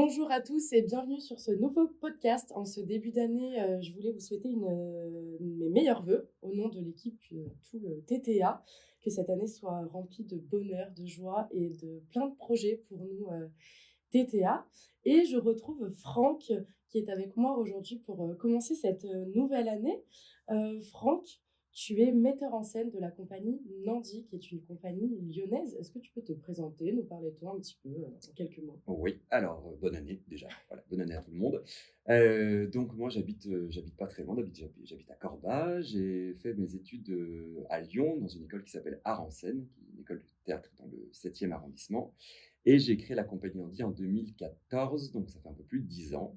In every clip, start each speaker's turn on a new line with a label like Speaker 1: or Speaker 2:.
Speaker 1: Bonjour à tous et bienvenue sur ce nouveau podcast. En ce début d'année, je voulais vous souhaiter mes meilleurs vœux au nom de l'équipe, tout le TTA, que cette année soit remplie de bonheur, de joie et de plein de projets pour nous, TTA. Et je retrouve Franck qui est avec moi aujourd'hui pour, commencer cette, nouvelle année. Franck, tu es metteur en scène de la compagnie Nandi, qui est une compagnie lyonnaise. Est-ce que tu peux te présenter, nous parler de toi un petit peu, en quelques mots?
Speaker 2: Oui, alors, bonne année déjà, voilà, bonne année à tout le monde. Donc moi j'habite pas très loin, j'habite à Corba. J'ai fait mes études, à Lyon dans une école qui s'appelle Art en Scène, qui est une école de théâtre dans le 7e arrondissement et j'ai créé la compagnie Andy en 2014, donc ça fait un peu plus de 10 ans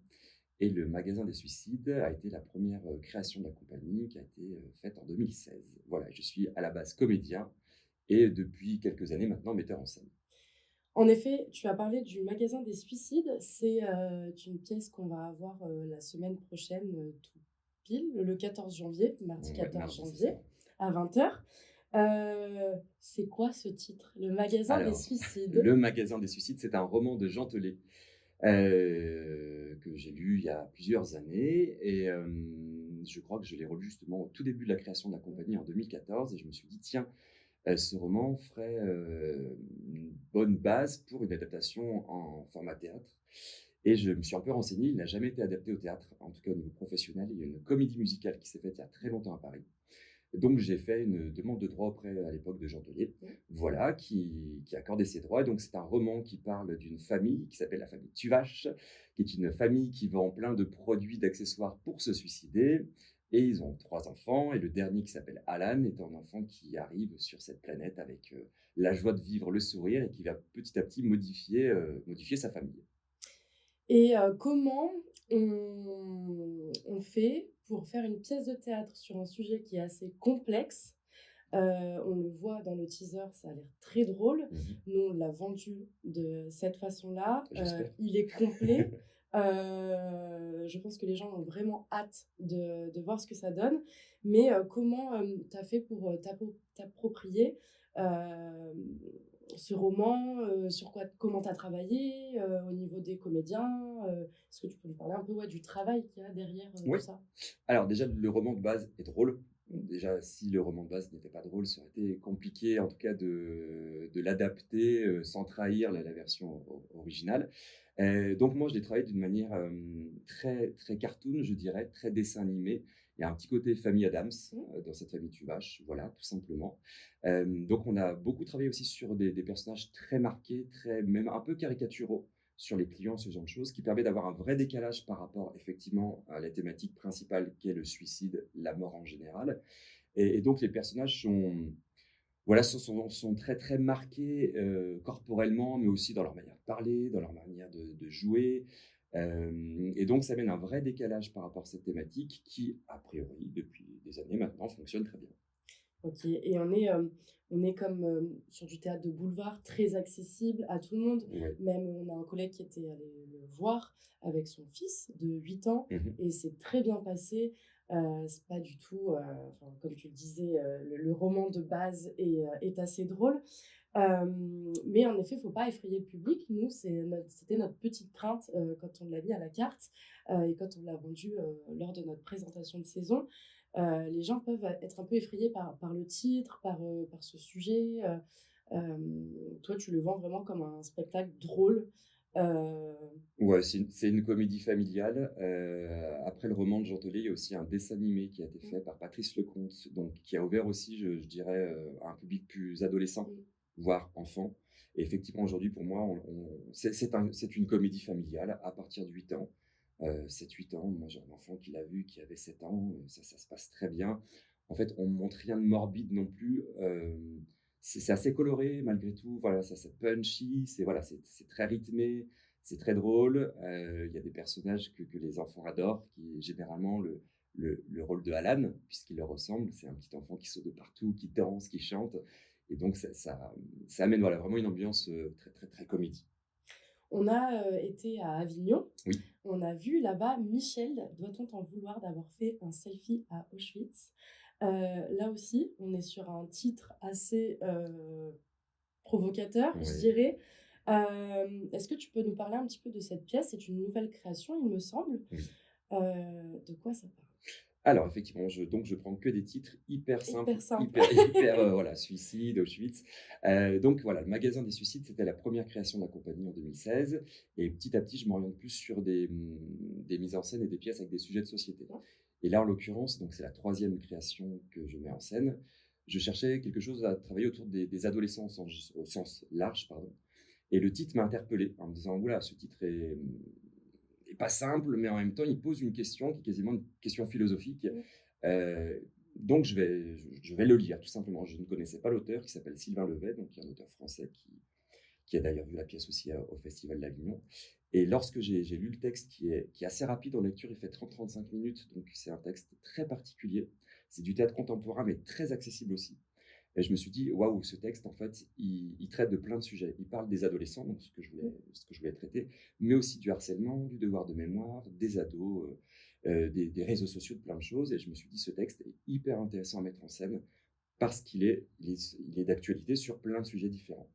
Speaker 2: et le Magasin des Suicides a été la première re création de la compagnie qui a été, faite en 2016. Voilà, je suis à la base comédien et depuis quelques années maintenant metteur en scène.
Speaker 1: En effet, tu as parlé du Magasin des Suicides. C'est, une pièce qu'on va avoir, la semaine prochaine, tout pile, le 14 janvier, mardi
Speaker 2: Ouais,
Speaker 1: 14
Speaker 2: mardi, c'est ça.
Speaker 1: janvier à 20h. C'est quoi ce titre? Le Magasin des
Speaker 2: Alors,
Speaker 1: Suicides?
Speaker 2: Le Magasin des Suicides, c'est un roman de Jean Telet, que j'ai lu il y a plusieurs années et je crois que je l'ai relu justement au tout début de la création de la compagnie en 2014 et je me suis dit: «Tiens, ce roman ferait, une bonne base pour une adaptation en format théâtre» et je me suis un peu renseigné, il n'a jamais été adapté au théâtre, en tout cas au niveau professionnel. Il y a une comédie musicale qui s'est faite il y a très longtemps à Paris. Donc j'ai fait une demande de droit auprès, à l'époque, de Jean Telet,
Speaker 1: Mmh.
Speaker 2: voilà, qui a accordé ses droits et donc c'est un roman qui parle d'une famille qui s'appelle la famille Tuvache, qui est une famille qui vend plein de produits, d'accessoires pour se suicider et ils ont 3 enfants et le dernier qui s'appelle Alan est un enfant qui arrive sur cette planète avec, la joie de vivre, le sourire et qui va petit à petit modifier sa famille.
Speaker 1: Et comment on fait pour faire une pièce de théâtre sur un sujet qui est assez complexe? On le voit dans le teaser, ça a l'air très drôle.
Speaker 2: Mmh mh.
Speaker 1: Nous, on l'a vendu de cette façon-là.
Speaker 2: J'espère.
Speaker 1: Il est complet. Je pense que les gens ont vraiment hâte de voir ce que ça donne. Mais, comment, tu as fait pour, t'approprier, hem, ce roman? Sur quoi comment tu as travaillé, au niveau des comédiens? Est-ce que tu peux nous parler un peu, ouais, du travail qu'il y a derrière, tout
Speaker 2: Oui.
Speaker 1: ça?
Speaker 2: Alors déjà, le roman de base est drôle. Déjà, si le roman de base n'était pas drôle, ça aurait été compliqué, en tout cas, de l'adapter, sans trahir la version originale. Donc moi, je l'ai travaillé d'une manière, très très cartoon, je dirais, très dessin animé. Il y a un petit côté famille Adams,
Speaker 1: Mmh.
Speaker 2: dans cette famille Tuvache, voilà, tout simplement. Donc on a beaucoup travaillé aussi sur des personnages très marqués, très même un peu caricaturaux sur les clients, ce genre de choses, qui permet d'avoir un vrai décalage par rapport effectivement à la thématique principale qui est le suicide, la mort en général. Et donc les personnages sont très très marqués corporellement, mais aussi dans leur manière de parler, dans leur manière de jouer. Et donc ça mène un vrai décalage par rapport à cette thématique qui, a priori, depuis des années maintenant, fonctionne très bien.
Speaker 1: OK, et on est comme, sur du théâtre de boulevard, très accessible à tout le monde.
Speaker 2: Ouais.
Speaker 1: Même, on a un collègue qui était allé le voir avec son fils de 8 ans
Speaker 2: Mmh.
Speaker 1: et c'est très bien passé. C'est pas du tout, enfin, comme tu le disais, le roman de base est assez drôle. Mais en effet, il faut pas effrayer le public. Nous, c'était notre petite crainte, quand on l'a mis à la carte, et quand on l'a vendu, lors de notre présentation de saison. Les gens peuvent être un peu effrayés par le titre, par ce sujet. Toi, tu le vends vraiment comme un spectacle drôle. Heu,
Speaker 2: Ouais, c'est une comédie familiale. Après le roman de Jean Telet, il y a aussi un dessin animé qui a été
Speaker 1: mmh,
Speaker 2: fait par Patrice Lecomte, donc qui a ouvert aussi, je dirais, à un public plus adolescent,
Speaker 1: mmh.
Speaker 2: voire enfant. Et effectivement, aujourd'hui, pour moi, c'est une comédie familiale à partir de 8 ans. 7-8 ans. Moi, j'ai un enfant qui l'a vu, qui avait 7 ans, ça se passe très bien. En fait, on montre rien de morbide non plus, c'est assez coloré malgré tout. Voilà, ça punchy, c'est très rythmé, c'est très drôle. Il y a des personnages que les enfants adorent, qui est généralement le rôle de Alan, puisqu'il leur ressemble. C'est un petit enfant qui saute de partout, qui danse, qui chante et donc ça amène, voilà, vraiment une ambiance, très, très, très comédie.
Speaker 1: On a, été à Avignon.
Speaker 2: Oui.
Speaker 1: On a vu là-bas Michel, doit-on t'en vouloir d'avoir fait un selfie à Auschwitz? Là aussi, on est sur un titre assez, provocateur, je
Speaker 2: Oui.
Speaker 1: dirais. Est-ce que tu peux nous parler un petit peu de cette pièce? C'est une nouvelle création, il me semble.
Speaker 2: Oui.
Speaker 1: De quoi ça parle?
Speaker 2: Alors effectivement, je prends que des titres hyper simples,
Speaker 1: Hyper simple.
Speaker 2: hyper, voilà, suicide, Auschwitz. Donc voilà, le magasin des suicides, c'était la première création de la compagnie en 2016 et petit à petit, je m'oriente plus sur des mises en scène et des pièces avec des sujets de société.
Speaker 1: Ouais.
Speaker 2: Et là, en l'occurrence, donc c'est la 3e création que je mets en scène. Je cherchais quelque chose à travailler autour des adolescents au sens large, pardon. Et le titre m'a interpellé en me disant: «Ouh là, ce titre est pas simple, mais en même temps, il pose une question qui est quasiment une question philosophique».
Speaker 1: Mmh.
Speaker 2: Donc je vais le lire tout simplement. Je ne connaissais pas l'auteur qui s'appelle Sylvain Levet, donc qui est un auteur français qui a d'ailleurs vu la pièce aussi au Festival d'Avignon. Et lorsque j'ai lu le texte qui est assez rapide en lecture, il fait 30-35 minutes, donc c'est un texte très particulier. C'est du théâtre contemporain, mais très accessible aussi. Et je me suis dit: «Waouh, ce texte, en fait, il traite de plein de sujets». Il parle des adolescents, donc
Speaker 1: Mmh.
Speaker 2: ce que je voulais traiter, mais aussi du harcèlement, du devoir de mémoire, des ados, des réseaux sociaux, de plein de choses. Et je me suis dit: «Ce texte est hyper intéressant à mettre en scène parce qu'il est d'actualité sur plein de sujets différents».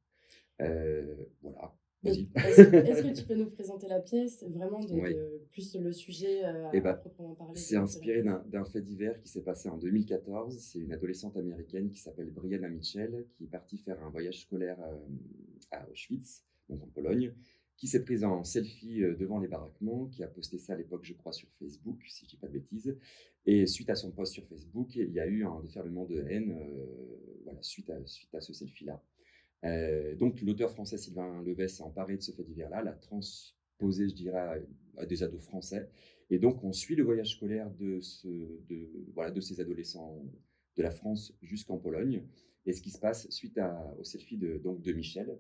Speaker 2: Voilà,
Speaker 1: Et
Speaker 2: vas-y.
Speaker 1: est-ce que tu peux nous présenter la pièce, vraiment
Speaker 2: Oui.
Speaker 1: plus le sujet,
Speaker 2: Et
Speaker 1: à
Speaker 2: ben,
Speaker 1: proprement parler
Speaker 2: c'est
Speaker 1: de la
Speaker 2: inspiré
Speaker 1: pièce?
Speaker 2: d'un fait divers qui s'est passé en 2014. C'est une adolescente américaine qui s'appelle Brianna Mitchell, qui est partie faire un voyage scolaire, à Auschwitz, donc en Pologne, qui s'est prise en selfie, devant les baraquements, qui a posté ça à l'époque, je crois, sur Facebook, si je dis pas de bêtises. Et suite à son post sur Facebook, il y a eu un déferlement de haine, voilà, suite à ce selfie-là. Donc l'auteur français Sylvain Levet s'est emparé de ce fait divers-là, l'a transposé, je dirais, à des ados français. Et donc on suit le voyage scolaire de ces adolescents de la France jusqu'en Pologne et ce qui se passe suite au selfie de Michel.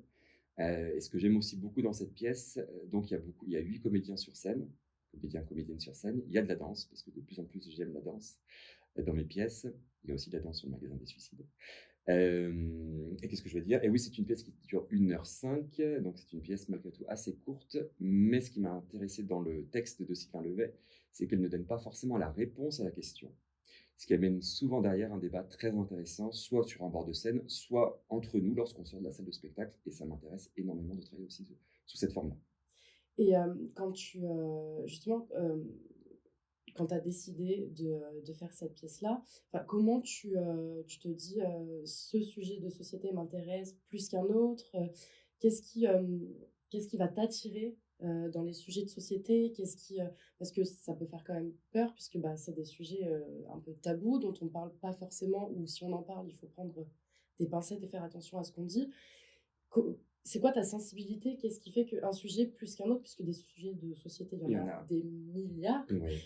Speaker 2: Et ce que j'aime aussi beaucoup dans cette pièce, donc il y a 8 comédiens sur scène, comédiens, comédiennes sur scène. Il y a de la danse, parce que de plus en plus j'aime la danse, dans mes pièces. Il y a aussi de la danse sur le magasin des suicides. Et qu'est-ce que je vais dire? Et oui, c'est une pièce qui dure 1h05, donc c'est une pièce malgré tout assez courte. Mais ce qui m'a intéressé dans le texte de Sylvain Levet, c'est qu'elle ne donne pas forcément la réponse à la question. Ce qui amène souvent derrière un débat très intéressant, soit sur un bord de scène, soit entre nous lorsqu'on sort de la salle de spectacle. Et ça m'intéresse énormément de travailler aussi sous cette forme-là.
Speaker 1: Et quand tu, justement, quand tu as décidé de faire cette pièce-là, enfin, comment tu te dis, «Ce sujet de société m'intéresse plus qu'un autre»? Qu'est-ce qui, qu'est-ce qui va t'attirer, dans les sujets de société? Parce que ça peut faire quand même peur puisque, bah, c'est des sujets, un peu tabous dont on ne parle pas forcément ou si on en parle, il faut prendre des pincettes et faire attention à ce qu'on dit. C'est quoi ta sensibilité? Qu'est-ce qui fait qu'un sujet plus qu'un autre, puisque des sujets de société, il y
Speaker 2: Il
Speaker 1: en
Speaker 2: y en
Speaker 1: a
Speaker 2: a.
Speaker 1: des milliards.
Speaker 2: Oui.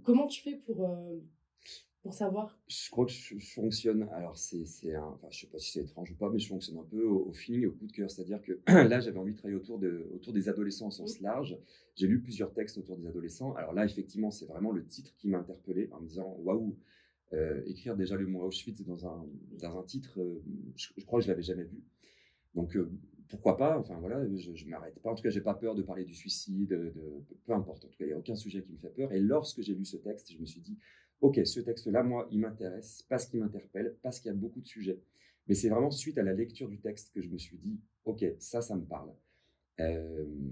Speaker 1: Comment tu fais pour savoir?
Speaker 2: Je crois que je fonctionne, alors enfin, je sais pas si c'est étrange ou pas, mais je fonctionne un peu au feeling, au coup de cœur. C'est-à-dire que là, j'avais envie de travailler autour des adolescents au
Speaker 1: Mmh,
Speaker 2: sens large. J'ai lu plusieurs textes autour des adolescents. Alors là, effectivement, c'est vraiment le titre qui m'a interpellé en me disant: «Waouh, écrire déjà le mot Auschwitz dans un titre, je crois que je l'avais jamais vu». Donc pourquoi pas? Enfin voilà, je m'arrête pas. En tout cas, j'ai pas peur de parler du suicide, peu importe. En tout cas, il y a aucun sujet qui me fait peur. Et lorsque j'ai lu ce texte, je me suis dit: «OK, ce texte-là, moi, il m'intéresse parce qu'il m'interpelle, parce qu'il y a beaucoup de sujets». Mais c'est vraiment suite à la lecture du texte que je me suis dit: «OK, ça me parle». Hem,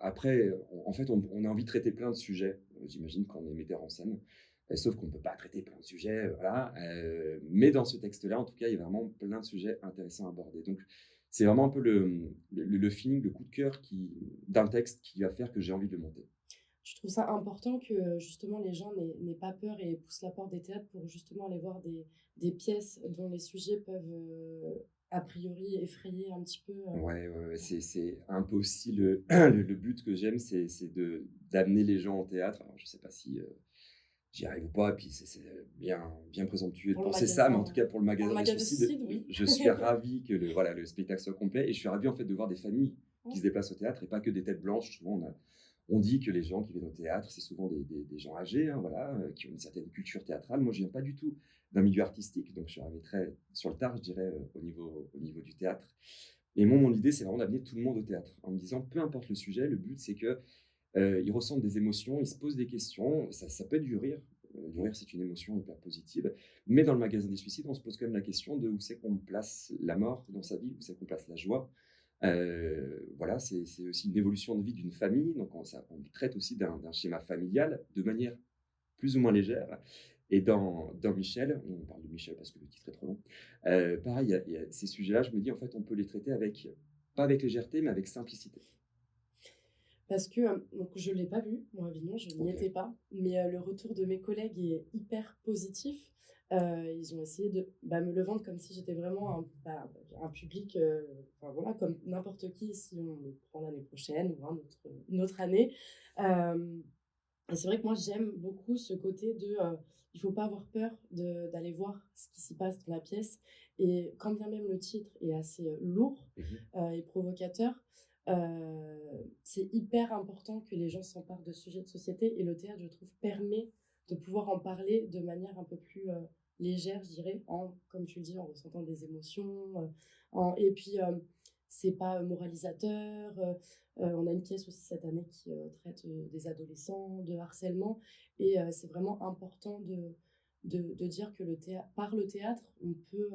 Speaker 2: Après, en fait, on a envie de traiter plein de sujets, j'imagine quand on est metteur en scène, sauf qu'on ne peut pas traiter plein de sujets, voilà, mais dans ce texte-là, en tout cas, il y a vraiment plein de sujets intéressants à aborder. Donc c'est vraiment un peu le feeling, le coup de cœur d'un texte qui va faire que j'ai envie de le monter.
Speaker 1: Tu trouves ça important que, justement les gens n'aient pas peur et poussent la porte des théâtres pour justement aller voir des pièces dont les sujets peuvent, a priori effrayer un petit peu,
Speaker 2: Ouais, ouais, ouais, c'est un peu aussi le but que j'aime, c'est d'amener les gens au théâtre. Alors je sais pas si, j'y arrive ou pas, et puis c'est bien présomptueux de
Speaker 1: pour le
Speaker 2: penser ça, mais en
Speaker 1: magasin,
Speaker 2: tout cas pour le
Speaker 1: pour le
Speaker 2: magasin des
Speaker 1: magasin
Speaker 2: suicides,
Speaker 1: Suicide, oui.
Speaker 2: je suis ravi que le spectacle soit complet, et je suis ravi en fait de voir des familles qui
Speaker 1: Mmh,
Speaker 2: se déplacent au théâtre et pas que des têtes blanches. Souvent on dit que les gens qui viennent au théâtre, c'est souvent des gens âgés, hein, voilà, qui ont une certaine culture théâtrale. Moi, je viens pas du tout d'un milieu artistique, donc je suis arrivé très sur le tard, je dirais, au niveau du théâtre. Et moi, mon idée, c'est vraiment d'amener tout le monde au théâtre en me disant: «Peu importe le sujet, le but c'est que ils ressentent des émotions, ils se posent des questions, ça peut être du rire. Du rire, c'est une émotion hyper positive. Mais dans le magasin des suicides, on se pose quand même la question de où c'est qu'on place la mort dans sa vie, où c'est qu'on place la joie. Voilà, c'est aussi une évolution de vie d'une famille, donc on traite aussi d'un schéma familial de manière plus ou moins légère. Et dans Michel, on parle de Michel parce que le titre est trop long, pareil, il y a ces sujets-là, je me dis, en fait, on peut les traiter avec, pas avec légèreté, mais avec simplicité.
Speaker 1: Parce que, donc je ne l'ai pas vu, moi, Avignon, je n'y
Speaker 2: OK.
Speaker 1: étais pas, mais le retour de mes collègues est hyper positif. Ils ont essayé de, me le vendre comme si j'étais vraiment un public, enfin voilà, comme n'importe qui si on le prend l'année prochaine ou une autre année. Hem Et c'est vrai que moi, j'aime beaucoup ce côté de, il faut pas avoir peur d'aller voir ce qui s'y passe dans la pièce et quand bien même le titre est assez, lourd,
Speaker 2: Mmh.
Speaker 1: et provocateur, c'est hyper important que les gens s'emparent de sujets de société et le théâtre, je trouve, permet de pouvoir en parler de manière un peu plus, légère, je dirais, comme tu le dis, en ressentant des émotions, et puis, c'est pas moralisateur, on a une pièce aussi cette année qui, traite, des adolescents, de harcèlement et c'est vraiment important de dire que par le théâtre, on peut,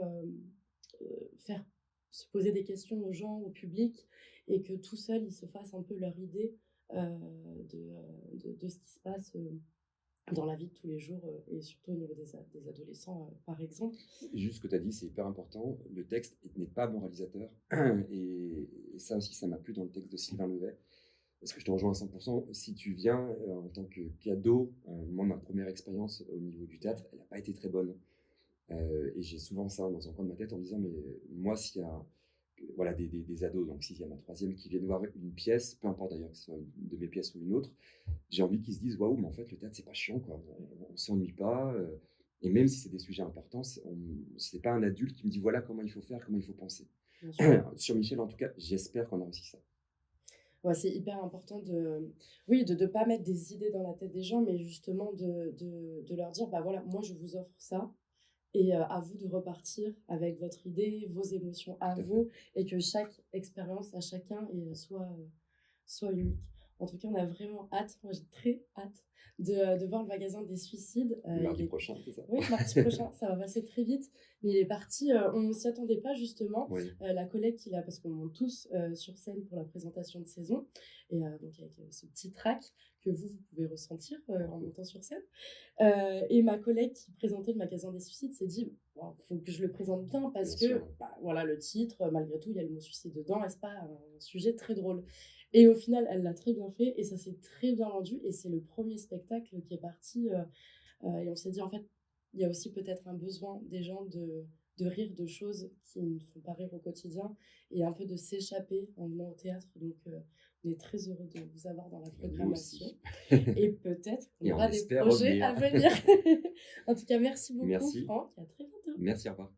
Speaker 1: faire se poser des questions aux gens, au public et que tout seuls, ils se fassent un peu leur idée, de ce qui se passe, dans la vie de tous les jours, et surtout au niveau des adolescents, par exemple.
Speaker 2: Juste ce que tu as dit, c'est hyper important. Le texte n'est pas moralisateur et ça aussi, ça m'a plu dans le texte de Sylvain Levet. Parce que je te rejoins à 100. Si tu viens, en tant que qu'ado, moi, ma première expérience au niveau du théâtre, elle n'a pas été très bonne. Et j'ai souvent ça dans un coin de ma tête en me disant: «Mais moi, s'il y a, voilà, des ados, donc sixième à troisième, qui viennent voir une pièce, peu importe d'ailleurs que ce soit une de mes pièces ou une autre, j'ai envie qu'ils se disent: "Waouh, mais en fait, le théâtre, c'est pas chiant, quoi. On s'ennuie pas", et même si c'est des sujets importants, c'est pas un adulte qui me dit: "Voilà comment il faut faire, comment il faut penser".
Speaker 1: Bien sûr.
Speaker 2: Sur Michel, en tout cas, j'espère qu'on a réussi ça.
Speaker 1: Ouais, c'est hyper important oui, de pas mettre des idées dans la tête des gens, mais justement de leur dire: «Bah, voilà, moi, je vous offre ça et à vous de repartir avec votre idée, vos émotions à
Speaker 2: Tout à fait.
Speaker 1: vous et que chaque expérience à chacun soit unique». En tout cas, on a vraiment hâte, moi j'ai très hâte de voir le magasin des suicides. Il
Speaker 2: Mardi
Speaker 1: est
Speaker 2: prochain, c'est ça?
Speaker 1: Oui, mardi prochain, ça va passer très vite, mais il est parti, on ne s'y attendait pas justement.
Speaker 2: Oui,
Speaker 1: La collègue qu'il a parce qu'on monte tous, sur scène pour la présentation de saison et donc avec, ce petit trac que vous pouvez ressentir, en montant sur scène. Et ma collègue qui présentait le magasin des suicides s'est dit: «Bon, faut que je le présente bien
Speaker 2: bien
Speaker 1: parce
Speaker 2: sûr.
Speaker 1: que, voilà, le titre, malgré tout, il y a le mot suicide dedans et c'est pas un sujet très drôle». Et au final, elle l'a très bien fait et ça s'est très bien vendu et c'est le premier spectacle qui est parti, et on s'est dit: «En fait, il y a aussi peut-être un besoin des gens de rire de choses qui ne font pas rire au quotidien et un peu de s'échapper en venant au théâtre». Donc on est très heureux de vous avoir dans la
Speaker 2: Bah, nous
Speaker 1: programmation
Speaker 2: aussi.
Speaker 1: et peut-être qu'on
Speaker 2: Et on
Speaker 1: aura des
Speaker 2: espère
Speaker 1: projets
Speaker 2: revenir.
Speaker 1: à venir. En tout cas, merci beaucoup
Speaker 2: Merci.
Speaker 1: Franck et à très bientôt.
Speaker 2: Merci, au revoir.